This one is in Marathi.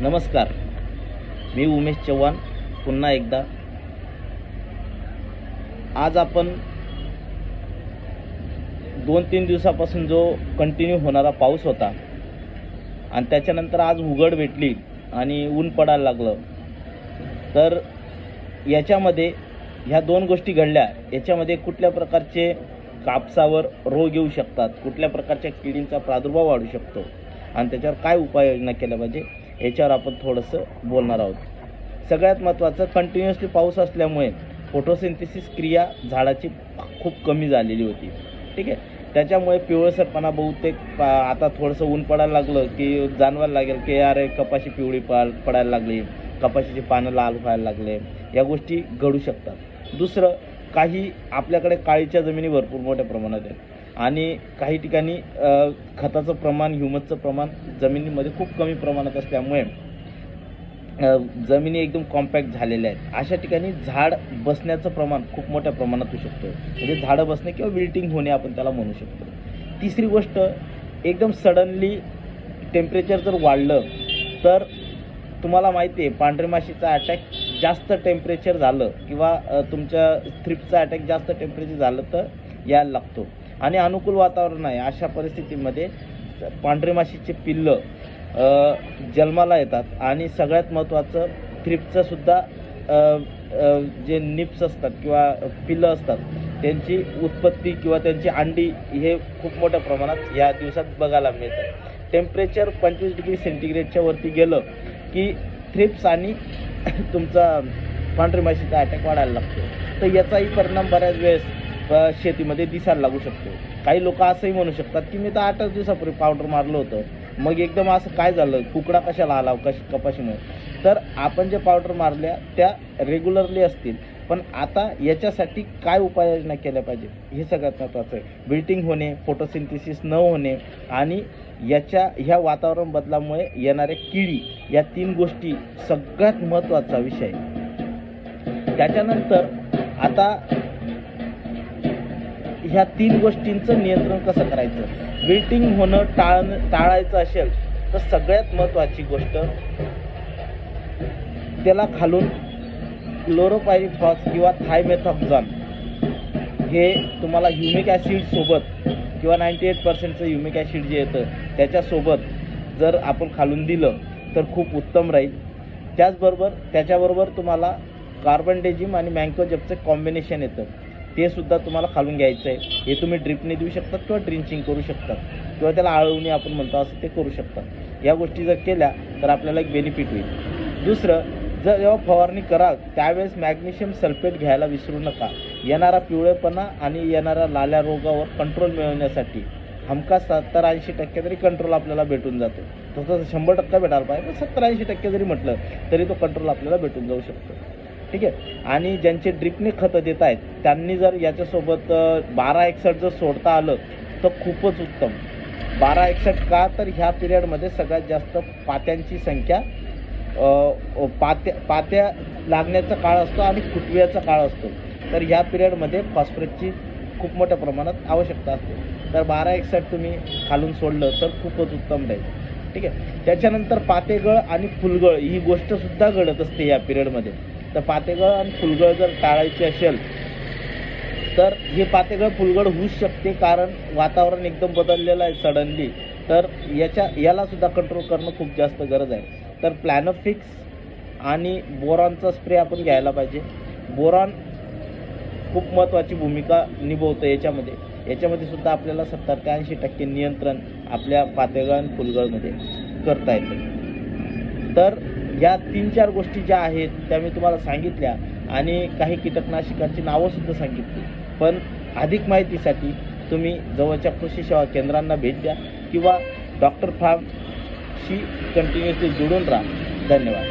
नमस्कार, मी उमेश चव्हाण पुन्हा एकदा। आज आपण 2-3 दिवसापासून जो कंटिन्यू होणारा पाऊस होता आणि त्याच्यानंतर आज उघड भेटली आणि ऊन पडायला लागलं, तर याच्यामध्ये ह्या 2 गोष्टी घडल्या। याच्यामध्ये कुठल्या प्रकारचे कापसावर रोग येऊ शकतात, कुठल्या प्रकारच्या किडींचा प्रादुर्भाव वाढू शकतो आणि त्याच्यावर काय उपाययोजना केल्या पाहिजे याच्यावर आपण थोडंसं बोलणार आहोत। सगळ्यात महत्त्वाचं, कंटिन्युअसली पाऊस असल्यामुळे फोटोसिंथेसिस क्रिया झाडाची खूप कमी झालेली होती, ठीक आहे। त्याच्यामुळे पिवळसरपणा बहुतेक आता थोडंसं ऊन पडायला लागलं की जाणवायला लागेल की अरे कपाशी पिवळी पडायला लागली, कपाशीची पानं लाल व्हायला लागले, या गोष्टी घडू शकतात। दुसरं, काही आपल्याकडे काळीच्या जमिनी भरपूर मोठ्या प्रमाणात आहेत आणि काही ठिकाणी खताचं प्रमाण, ह्युमसचं प्रमाण जमिनीमध्ये खूप कमी प्रमाणात असल्यामुळे जमिनी एकदम कॉम्पॅक्ट झालेल्या आहेत। अशा ठिकाणी झाड बसण्याचं प्रमाण खूप मोठ्या प्रमाणात होऊ शकतो, म्हणजे झाडं बसणे किंवा विल्टिंग होणे आपण त्याला म्हणू शकतो। तिसरी गोष्ट, एकदम सडनली टेम्परेचर जर वाढलं तर तुम्हाला माहिती आहे पांढरी माशीचा अटॅक जास्त टेम्परेचर झालं किंवा तुमच्या थ्रिप्सचा अटॅक जास्त टेम्परेचर झालं तर यायला लागतो आणि अनुकूल वातावरण आहे अशा परिस्थितीमध्ये पांढरी माशीचे पिल्लं जन्माला येतात आणि सगळ्यात महत्त्वाचं थ्रिप्सचं सुद्धा जे निप्स असतात किंवा पिल्लं असतात त्यांची उत्पत्ती किंवा त्यांची अंडी हे खूप मोठ्या प्रमाणात या दिवसात बघायला मिळतात। टेम्परेचर 25 डिग्री सेंटीग्रेडच्या वरती गेलं की थ्रिप्स आणि तुमचा पांढरी माशीचा अटॅक वाढायला लागतो, तर याचाही परिणाम बऱ्याच वेळेस शेतीमध्ये दिसायला लागू शकतो। काही लोक असंही म्हणू शकतात की मी तर 8 दिवसापूर्वी पावडर मारलं होतं, मग एकदम असं काय झालं, कुकडा कशाला आला कपाशीमुळे? तर आपण जे पावडर मारल्या त्या रेग्युलरली असतील, पण आता याच्यासाठी काय उपाययोजना केल्या पाहिजे हे सगळ्यात महत्त्वाचं आहे। विल्टिंग होणे, फोटोसिंथेसिस न होणे आणि ह्या वातावरण बदलामुळे येणाऱ्या किडी, या 3 गोष्टी सगळ्यात महत्त्वाचा विषय। त्याच्यानंतर आता ह्या 3 गोष्टींचं नियंत्रण कसं करायचं? विल्टिंग होणं टाळायचं असेल तर सगळ्यात महत्त्वाची गोष्ट, त्याला खालून क्लोरोपायरिफॉस किंवा थायमेथॉक्झान हे तुम्हाला ह्युमिक ॲसिड सोबत किंवा 98% ह्युमिक ॲसिड जे येतं त्याच्यासोबत जर आपण खालून दिलं तर खूप उत्तम राहील। त्याच्याबरोबर तुम्हाला कार्बनडेजिम आणि मँकोजेबचं कॉम्बिनेशन येतं, ते सुद्धा तुम्हाला खालून घ्यायचं आहे। हे तुम्ही ड्रिपने देऊ शकतात किंवा ड्रिंचिंग करू शकतात किंवा त्याला आळवणी आपण म्हणतो असं ते करू शकतात। या गोष्टी जर केल्या तर आपल्याला एक बेनिफिट होईल। दुसरं, जेव्हा फवारणी कराल त्यावेळेस मॅग्नेशियम सल्फेट घ्यायला विसरू नका। येणारा पिवळेपणा आणि येणारा लाल्या रोगावर कंट्रोल मिळवण्यासाठी हमखास 70-80% तरी कंट्रोल आपल्याला भेटून जातो। तसं 100% भेटायला पाहिजे, पण 70-80% जरी म्हटलं तरी तो कंट्रोल आपल्याला भेटून जाऊ शकतो, ठीक आहे। आणि ज्यांचे ड्रिपने खतं देत आहेत त्यांनी जर याच्यासोबत 1261 जर सोडता आलं तर खूपच उत्तम। 1261 का? तर ह्या पिरियडमध्ये सगळ्यात जास्त पात्यांची संख्या, पात्या लागण्याचा काळ असतो आणि फुटव्याचा काळ असतो, तर ह्या पिरियडमध्ये फॉस्फरसची खूप मोठ्या प्रमाणात आवश्यकता असते। तर 1261 तुम्ही खालून सोडलं तर खूपच उत्तम राहील, ठीक आहे। त्याच्यानंतर पातेगळ आणि फुलगळ ही गोष्टसुद्धा घडत असते या पिरियडमध्ये। तर पातेगळ आणि फुलगळ जर टाळायची असेल तर हे पातेगळ फुलगळ होऊच शकते, कारण वातावरण एकदम बदललेलं आहे सडनली, तर याला सुद्धा कंट्रोल करणं खूप जास्त गरज आहे। तर प्लॅनोफिक्स आणि बोरॉनचा स्प्रे आपण घ्यायला पाहिजे। बोरॉन खूप महत्त्वाची भूमिका निभवतं याच्यामध्ये सुद्धा आपल्याला 70 ते 80% नियंत्रण आपल्या पातेगळ आणि फुलगळमध्ये करता येतं। तर या 3-4 गोष्टी ज्या आहेत त्या मी तुम्हाला सांगितल्या आणि काही कीटकनाशकांची नावंसुद्धा सांगितली, पण अधिक माहितीसाठी तुम्ही जवळच्या कृषी सेवा केंद्रांना भेट द्या किंवा डॉक्टर फार्मशी कंटिन्युअसली जोडून राहा। धन्यवाद।